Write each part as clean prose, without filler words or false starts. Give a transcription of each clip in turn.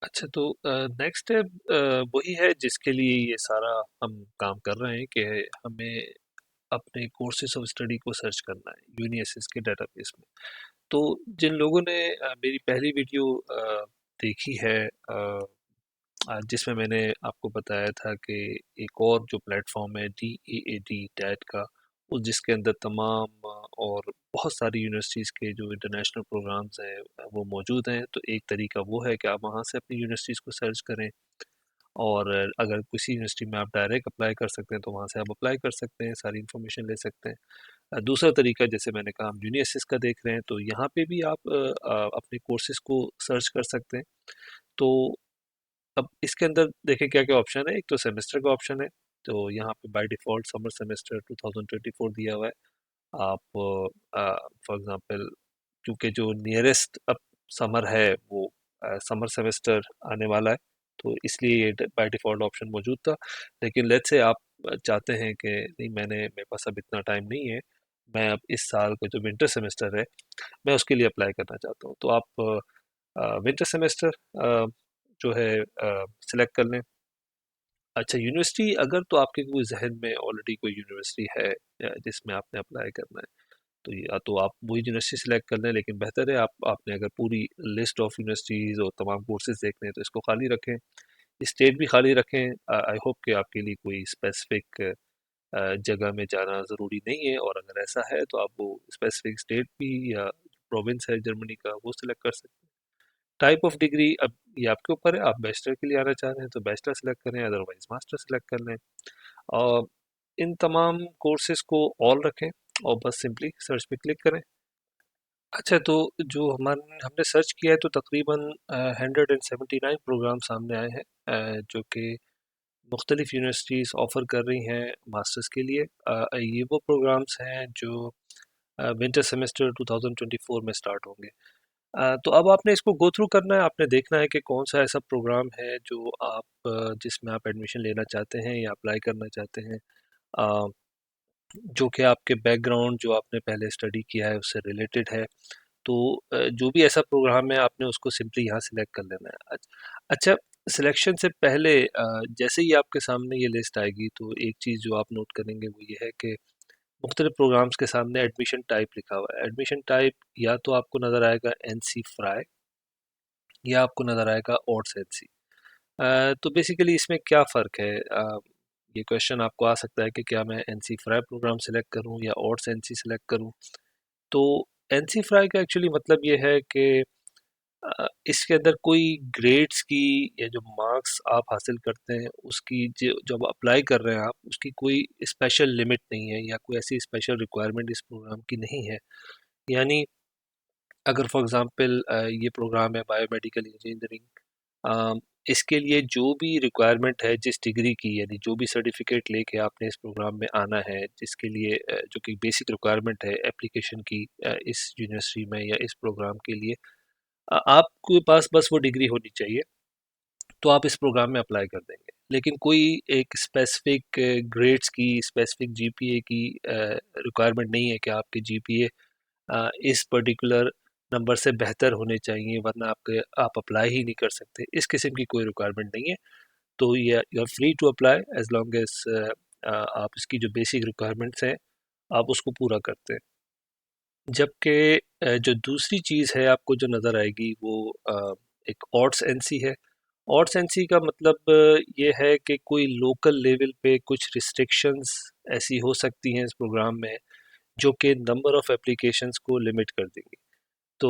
अच्छा तो next step वही है जिसके लिए ये सारा हम काम कर रहे हैं कि हमें अपने कोर्सेज ऑफ स्टडी को सर्च करना है यूनिएसएस के डेटाबेस में। तो जिन लोगों ने मेरी पहली वीडियो देखी है जिसमें मैंने आपको बताया था कि एक और जो प्लेटफॉर्म है DAAD डैट का, वो जिसके अंदर तमाम और बहुत सारी यूनिवर्सिटीज़ के जो इंटरनेशनल प्रोग्राम्स हैं वो मौजूद हैं। तो एक तरीका वो है कि आप वहाँ से अपनी यूनिवर्सिटीज़ को सर्च करें, और अगर किसी यूनिवर्सिटी में आप डायरेक्ट अप्लाई कर सकते हैं तो वहाँ से आप अप्लाई कर सकते हैं, सारी इन्फॉर्मेशन ले सकते हैं। दूसरा तरीका जैसे मैंने कहा हम यूनिएसएस का देख रहे हैं, तो यहाँ पे भी आप अपने कोर्सेज को सर्च कर सकते हैं। तो अब इसके अंदर देखिए क्या क्या ऑप्शन है। एक तो सेमेस्टर का ऑप्शन है, तो यहाँ पे बाय डिफ़ॉल्ट समर सेमेस्टर 2024 दिया हुआ है। आप फॉर एग्ज़ाम्पल, क्योंकि जो नियरेस्ट अब समर है वो समर सेमेस्टर आने वाला है, तो इसलिए ये बाय डिफ़ॉल्ट ऑप्शन मौजूद था। लेकिन लेट्स से आप चाहते हैं कि नहीं, मेरे पास अब इतना टाइम नहीं है, मैं अब इस साल का जो विंटर सेमेस्टर है मैं उसके लिए अप्लाई करना चाहता हूँ, तो आप विंटर सेमेस्टर जो है सिलेक्ट कर लें। अच्छा, यूनिवर्सिटी अगर तो आपके कोई जहन में ऑलरेडी कोई यूनिवर्सिटी है जिसमें आपने अप्लाई करना है, तो या तो आप वही यूनिवर्सिटी सिलेक्ट कर लें, लेकिन बेहतर है आप आपने अगर पूरी लिस्ट ऑफ यूनिवर्सिटीज़ और तमाम कोर्सेज देखने हैं तो इसको खाली रखें, स्टेट भी खाली रखें। आई होप कि आपके लिए कोई स्पेसिफिक जगह में जाना ज़रूरी नहीं है, और अगर ऐसा है तो आप वो स्पेसिफिक स्टेट भी या प्रोविंस है जर्मनी का वो सिलेक्ट कर सकते हैं। टाइप ऑफ डिग्री अब ये आपके ऊपर है, आप बैचलर के लिए आना चाह रहे हैं तो बैचलर सेलेक्ट करें, अदरवाइज मास्टर सेलेक्ट कर लें। और इन तमाम कोर्सेज को ऑल रखें और बस सिंपली सर्च पे क्लिक करें। अच्छा, तो जो हमने सर्च किया है तो तकरीबन 179 प्रोग्राम सामने आए हैं जो कि मुख्तलिफ यूनिवर्सिटीज़ ऑफ़र कर रही हैं मास्टर्स के लिए। ये वो प्रोग्राम्स हैं जो विंटर सेमेस्टर 2024 में स्टार्ट होंगे। तो अब आपने इसको गो थ्रू करना है, आपने देखना है कि कौन सा ऐसा प्रोग्राम है जो आप जिसमें आप एडमिशन लेना चाहते हैं या अप्लाई करना चाहते हैं, अ, जो कि आपके बैकग्राउंड जो आपने पहले स्टडी किया है उससे रिलेटेड है। तो जो भी ऐसा प्रोग्राम है आपने उसको सिंपली यहाँ सिलेक्ट कर लेना है। अच्छा, सिलेक्शन से पहले जैसे ही आपके सामने ये लिस्ट आएगी तो एक चीज़ जो आप नोट करेंगे वो ये है कि मुख्तलिफ प्रोग्राम्स के सामने एडमिशन टाइप लिखा हुआ है। एडमिशन टाइप या तो आपको नज़र आएगा NC फ्राई या आपको नज़र आएगा ऑट्स NC। तो बेसिकली इसमें क्या फ़र्क है? ये क्वेश्चन आपको आ सकता है कि क्या मैं NC फ्राई प्रोग्राम सेलेक्ट करूं या ऑट्स NC सेलेक्ट करूं। तो NC फ्राई का एक्चुअली मतलब ये है कि इसके अंदर कोई ग्रेड्स की या जो मार्क्स आप हासिल करते हैं उसकी जो जब अप्लाई कर रहे हैं आप उसकी कोई स्पेशल लिमिट नहीं है या कोई ऐसी स्पेशल रिक्वायरमेंट इस प्रोग्राम की नहीं है। यानी अगर फॉर एग्जांपल ये प्रोग्राम है बायोमेडिकल इंजीनियरिंग, इसके लिए जो भी रिक्वायरमेंट है जिस डिग्री की, यानी जो भी सर्टिफिकेट लेके आपने इस प्रोग्राम में आना है, जिसके लिए जो कि बेसिक रिक्वायरमेंट है एप्लीकेशन की इस यूनिवर्सिटी में या इस प्रोग्राम के लिए, आपके पास बस वो डिग्री होनी चाहिए, तो आप इस प्रोग्राम में अप्लाई कर देंगे। लेकिन कोई एक स्पेसिफिक ग्रेड्स की, स्पेसिफिक जीपीए की रिक्वायरमेंट नहीं है कि आपके जीपीए इस पर्टिकुलर नंबर से बेहतर होने चाहिए, वरना आपके आप अप्लाई ही नहीं कर सकते। इस किस्म की कोई रिक्वायरमेंट नहीं है। तो ये you are free to apply as long as आप इसकी जो बेसिक रिक्वायरमेंट्स हैं आप उसको पूरा करते हैं। जबकि जो दूसरी चीज़ है आपको जो नज़र आएगी वो एक ऑट्स एनसी है। ऑट्स एनसी का मतलब ये है कि कोई लोकल लेवल पे कुछ रिस्ट्रिक्शंस ऐसी हो सकती हैं इस प्रोग्राम में जो कि नंबर ऑफ एप्लीकेशंस को लिमिट कर देंगी। तो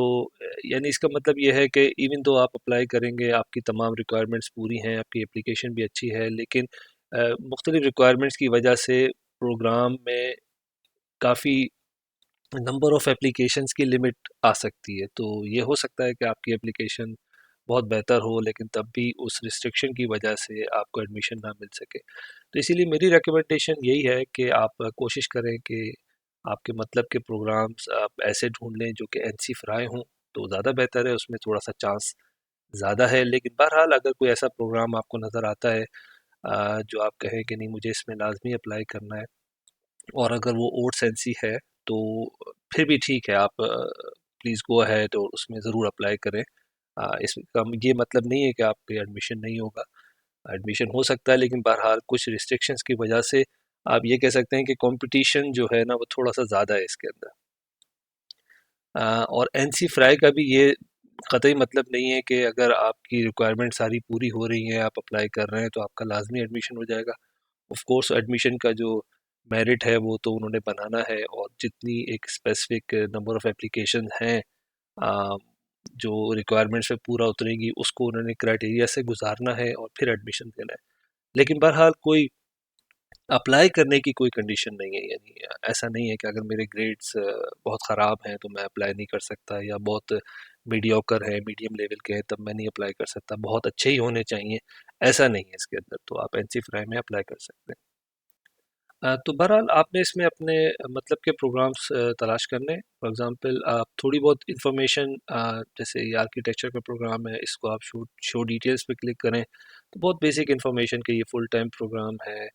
यानी इसका मतलब ये है कि इवन दो आप अप्लाई करेंगे, आपकी तमाम रिक्वायरमेंट्स पूरी हैं, आपकी एप्लीकेशन भी अच्छी है, लेकिन मुख्तलिफ रिक्वायरमेंट्स की वजह से प्रोग्राम में काफ़ी नंबर ऑफ़ एप्लीकेशंस की लिमिट आ सकती है। तो ये हो सकता है कि आपकी एप्लीकेशन बहुत बेहतर हो, लेकिन तब भी उस रिस्ट्रिक्शन की वजह से आपको एडमिशन ना मिल सके। तो इसीलिए मेरी रिकमेंडेशन यही है कि आप कोशिश करें कि आपके मतलब के प्रोग्राम्स आप ऐसे ढूँढ लें जो कि एनसी फ्राई हों, तो ज़्यादा बेहतर है, उसमें थोड़ा-सा चांस ज़्यादा है। लेकिन बहरहाल अगर कोई ऐसा प्रोग्राम आपको नज़र आता है जो आप कहें कि नहीं मुझे इसमें लाज़मी अप्लाई करना है, और अगर वो ओट्स एनसी है तो फिर भी ठीक है, आप प्लीज़ गो अहेड और उसमें ज़रूर अप्लाई करें। इसका ये मतलब नहीं है कि आप पे एडमिशन नहीं होगा, एडमिशन हो सकता है, लेकिन बहरहाल कुछ रिस्ट्रिक्शंस की वजह से आप ये कह सकते हैं कि कंपटीशन जो है ना वो थोड़ा सा ज़्यादा है इसके अंदर। और एनसी फ्राई का भी ये कतई मतलब नहीं है कि अगर आपकी रिक्वायरमेंट सारी पूरी हो रही है, आप अप्लाई कर रहे हैं तो आपका लाजमी एडमिशन हो जाएगा। ऑफ कोर्स एडमिशन का जो मेरिट है वो तो उन्होंने बनाना है, और जितनी एक स्पेसिफिक नंबर ऑफ एप्लीकेशन हैं आ, जो रिक्वायरमेंट्स पे पूरा उतरेगी उसको उन्होंने क्राइटेरिया से गुजारना है और फिर एडमिशन देना है। लेकिन बहरहाल कोई अप्लाई करने की कोई कंडीशन नहीं है, यानी ऐसा नहीं है कि अगर मेरे ग्रेड्स बहुत ख़राब हैं तो मैं अप्लाई नहीं कर सकता, या बहुत मीडियोकर है, मीडियम लेवल के हैं तब मैं नहीं अप्लाई कर सकता, बहुत अच्छे ही होने चाहिए, ऐसा नहीं है इसके अंदर, तो आप एनसी फ्राई में अप्लाई कर सकते हैं। तो बहरहाल आपने इसमें अपने मतलब के प्रोग्राम्स तलाश करने, फॉर एग्जांपल आप थोड़ी बहुत इंफॉर्मेशन, जैसे ये आर्किटेक्चर का प्रोग्राम है, इसको आप शो डिटेल्स पे क्लिक करें तो बहुत बेसिक इंफॉर्मेशन कि ये फुल टाइम प्रोग्राम है,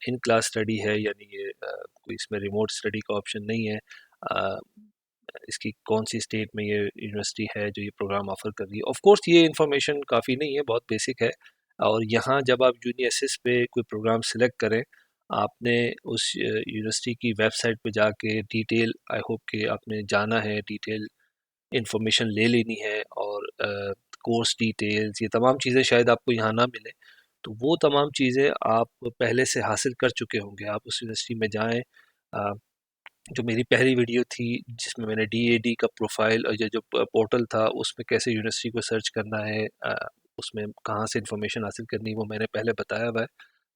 इन क्लास स्टडी है, यानी ये कोई इसमें रिमोट स्टडी का ऑप्शन नहीं है। अ, इसकी कौन सी स्टेट में ये यूनिवर्सिटी है जो ये प्रोग्राम ऑफ़र कर रही है। ऑफ कोर्स ये इन्फॉर्मेशन काफ़ी नहीं है, बहुत बेसिक है। और यहाँ जब आप यूनिएसिस पे कोई प्रोग्राम सेलेक्ट करें, आपने उस यूनिवर्सिटी की वेबसाइट पे जाके डिटेल, आई होप कि आपने जाना है, डिटेल इन्फॉर्मेशन ले लेनी है, और कोर्स डिटेल्स ये तमाम चीज़ें शायद आपको यहाँ ना मिले, तो वो तमाम चीज़ें आप पहले से हासिल कर चुके होंगे। आप उस यूनिवर्सिटी में जाएँ, अ, जो मेरी पहली वीडियो थी जिसमें मैंने डीएडी का प्रोफाइल और ये जो पोर्टल था उसमें कैसे यूनिवर्सिटी को सर्च करना है, उसमें कहाँ से इंफॉर्मेशन हासिल करनी है, वो मैंने पहले बताया हुआ है।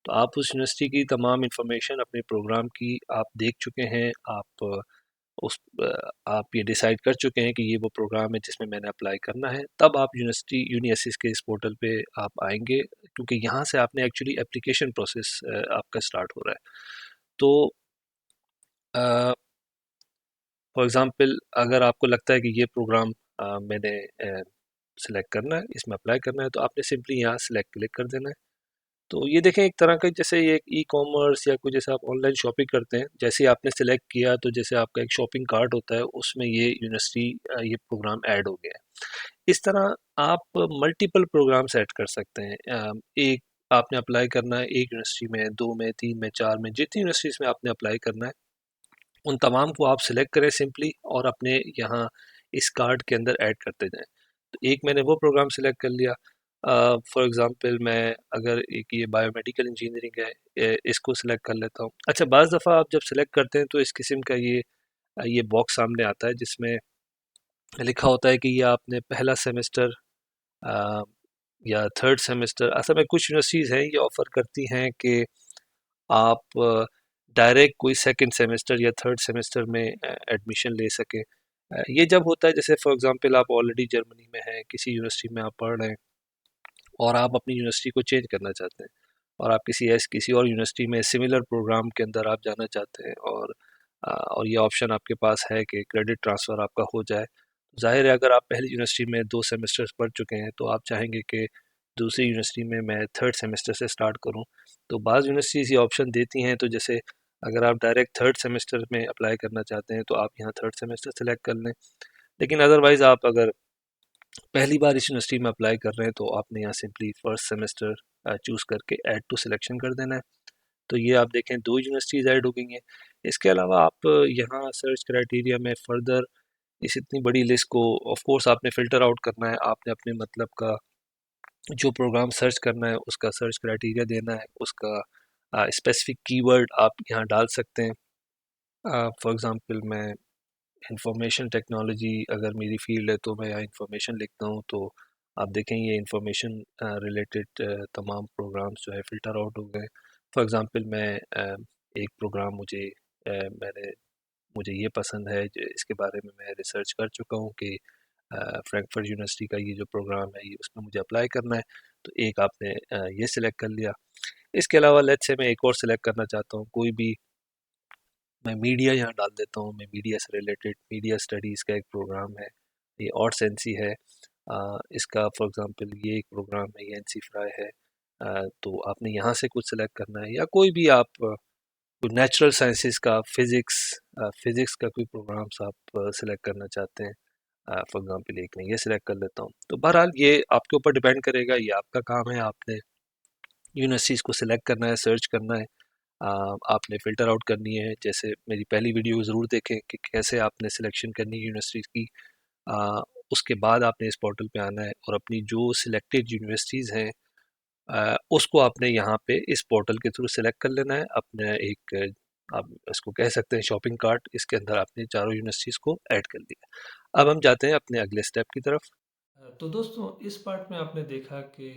तो आप उस यूनिवर्सिटी की तमाम इंफॉर्मेशन अपने प्रोग्राम की आप देख चुके हैं, आप उस आप ये डिसाइड कर चुके हैं कि ये वो प्रोग्राम है जिसमें मैंने अप्लाई करना है, तब आप यूनिवर्सिटी यूनिएसिस के इस पोर्टल पे आप आएंगे, क्योंकि यहाँ से आपने एक्चुअली एप्लीकेशन प्रोसेस आपका स्टार्ट हो रहा है। तो फॉर एग्ज़ाम्पल अगर आपको लगता है कि ये प्रोग्राम मैंने सेलेक्ट करना है, इसमें अप्लाई करना है, तो आपने सिंपली यहाँ सेलेक्ट क्लिक कर देना है। तो ये देखें एक तरह का, जैसे ये ई कॉमर्स या कोई, जैसे आप ऑनलाइन शॉपिंग करते हैं, जैसे ही आपने सेलेक्ट किया तो जैसे आपका एक शॉपिंग कार्ट होता है उसमें ये यूनिवर्सिटी ये प्रोग्राम ऐड हो गया है। इस तरह आप मल्टीपल प्रोग्राम्स ऐड कर सकते हैं। एक आपने अप्लाई करना है एक यूनिवर्सिटी में, दो में, तीन में, चार में, जितनी यूनिवर्सिटीज़ में आपने अप्लाई करना है उन तमाम को आप सिलेक्ट करें सिंपली, और अपने यहाँ इस कार्ड के अंदर ऐड करते जाएं। तो एक मैंने वो प्रोग्राम सिलेक्ट कर लिया। फॉर एग्ज़ाम्पल मैं अगर एक ये बायोमेडिकल इंजीनियरिंग है, इसको सिलेक्ट कर लेता हूँ। अच्छा, बाज़ दफ़ा आप जब सिलेक्ट करते हैं तो इस किस्म का ये बॉक्स सामने आता है जिसमें लिखा होता है कि ये आपने पहला सेमेस्टर या थर्ड सेमेस्टर, असल में कुछ यूनिवर्सिटीज़ हैं ये ऑफ़र करती हैं कि आप डायरेक्ट कोई सेकंड सेमेस्टर या थर्ड सेमेस्टर में एडमिशन ले सकें। ये जब होता है, जैसे फॉर एग्जांपल आप ऑलरेडी जर्मनी में हैं, किसी यूनिवर्सिटी में आप पढ़ रहे हैं और आप अपनी यूनिवर्सिटी को चेंज करना चाहते हैं, और आप किसी और यूनिवर्सिटी में सिमिलर प्रोग्राम के अंदर आप जाना चाहते हैं, और ये ऑप्शन आपके पास है कि क्रेडिट ट्रांसफ़र आपका हो जाए। ज़ाहिर है अगर आप पहली यूनिवर्सिटी में 2 सेमेस्टर्स पढ़ चुके हैं तो आप चाहेंगे कि दूसरी यूनिवर्सिटी में मैं थर्ड सेमेस्टर से स्टार्ट करूं। तो बाज़ यूनिवर्सिटीज़ ये ऑप्शन देती हैं, तो जैसे अगर आप डायरेक्ट थर्ड सेमेस्टर में अप्लाई करना चाहते हैं तो आप यहाँ थर्ड सेमेस्टर सेलेक्ट कर लें। लेकिन अदरवाइज़ आप अगर पहली बार इस यूनिवर्सिटी में अप्लाई कर रहे हैं तो आपने यहाँ सिंपली फर्स्ट सेमेस्टर चूज़ करके ऐड टू सिलेक्शन कर देना है। तो ये आप देखें 2 यूनिवर्सिटीज़ ऐड हो गई हैं। इसके अलावा आप यहाँ सर्च क्राइटेरिया में फ़र्दर इस इतनी बड़ी लिस्ट को ऑफ कोर्स आपने फ़िल्टर आउट करना है। आपने अपने मतलब का जो प्रोग्राम सर्च करना है उसका सर्च क्राइटेरिया देना है, उसका स्पेसिफिक कीवर्ड आप यहाँ डाल सकते हैं। फॉर एग्ज़ाम्पल मैं इंफॉर्मेशन टेक्नोलॉजी अगर मेरी फ़ील्ड है तो मैं यहाँ इंफॉर्मेशन लिखता हूँ, तो आप देखें ये इंफॉर्मेशन रिलेटेड तमाम प्रोग्राम्स जो है फ़िल्टर आउट हो गए। फॉर एग्ज़ाम्पल मैं एक प्रोग्राम मैंने मुझे ये पसंद है, इसके बारे में मैं रिसर्च कर चुका हूँ कि फ्रैंकफर्ट यूनिवर्सिटी का ये जो प्रोग्राम है ये उसमें मुझे अप्लाई करना है, तो एक आपने ये सिलेक्ट कर लिया। इसके अलावा लेट्स से मैं एक और सिलेक्ट करना चाहता हूँ कोई भी, मैं मीडिया यहाँ डाल देता हूँ, मैं मीडिया से रिलेटेड मीडिया स्टडीज़ का एक प्रोग्राम है, ये और सेंसी है। इसका फॉर एग्जांपल ये एक प्रोग्राम है, ये एनसी फ्राई है। तो आपने यहाँ से कुछ सेलेक्ट करना है, या कोई भी आप कोई नेचुरल साइंसेस का, फिज़िक्स का कोई प्रोग्राम्स आप सिलेक्ट करना चाहते हैं, फॉर एग्जाम्पल एक मैं ये सिलेक्ट कर लेता हूँ। तो बहरहाल ये आपके ऊपर डिपेंड करेगा, ये आपका काम है, आपने यूनिवर्सिटीज़ को सिलेक्ट करना है, सर्च करना है, आपने फ़िल्टर आउट करनी है। जैसे मेरी पहली वीडियो ज़रूर देखें कि कैसे आपने सिलेक्शन करनी है यूनिवर्सिटीज़ की। उसके बाद आपने इस पोर्टल पे आना है और अपनी जो सिलेक्टेड यूनिवर्सिटीज़ हैं उसको आपने यहाँ पे इस पोर्टल के थ्रू सिलेक्ट कर लेना है। अपने एक आप इसको कह सकते हैं शॉपिंग कार्ट, इसके अंदर आपने चारों यूनिवर्सिटीज़ को ऐड कर दिया। अब हम जाते हैं अपने अगले स्टेप की तरफ। तो दोस्तों इस पार्ट में आपने देखा कि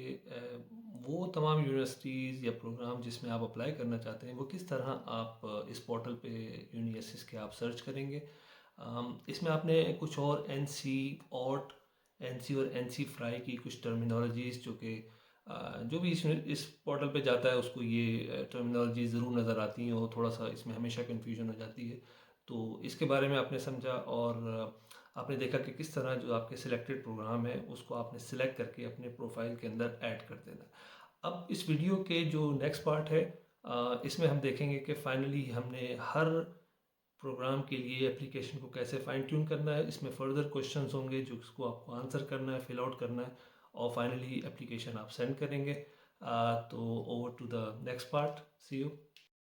वो तमाम यूनिवर्सिटीज़ या प्रोग्राम जिसमें आप अप्लाई करना चाहते हैं वो किस तरह आप इस पोर्टल पे यूनिवर्सिटीज़ के आप सर्च करेंगे। इसमें आपने कुछ और एन सी ऑट, एन सी और एन सी फ्राई की कुछ टर्मिनोलॉजीज़ जो कि जो भी इस पोर्टल पे जाता है उसको ये टर्मिनोलॉजी ज़रूर नज़र आती हैं और थोड़ा सा इसमें हमेशा कन्फ्यूजन हो जाती है। तो इसके बारे में आपने समझा और आपने देखा कि किस तरह जो आपके सिलेक्टेड प्रोग्राम है उसको आपने सिलेक्ट करके अपने प्रोफाइल के अंदर ऐड कर देना। अब इस वीडियो के जो नेक्स्ट पार्ट है इसमें हम देखेंगे कि फाइनली हमने हर प्रोग्राम के लिए एप्लीकेशन को कैसे फाइन ट्यून करना है। इसमें फर्दर क्वेश्चंस होंगे जो उसको आपको आंसर करना है, फिल आउट करना है और फाइनली एप्लीकेशन आप सेंड करेंगे। तो over to the next part, see you.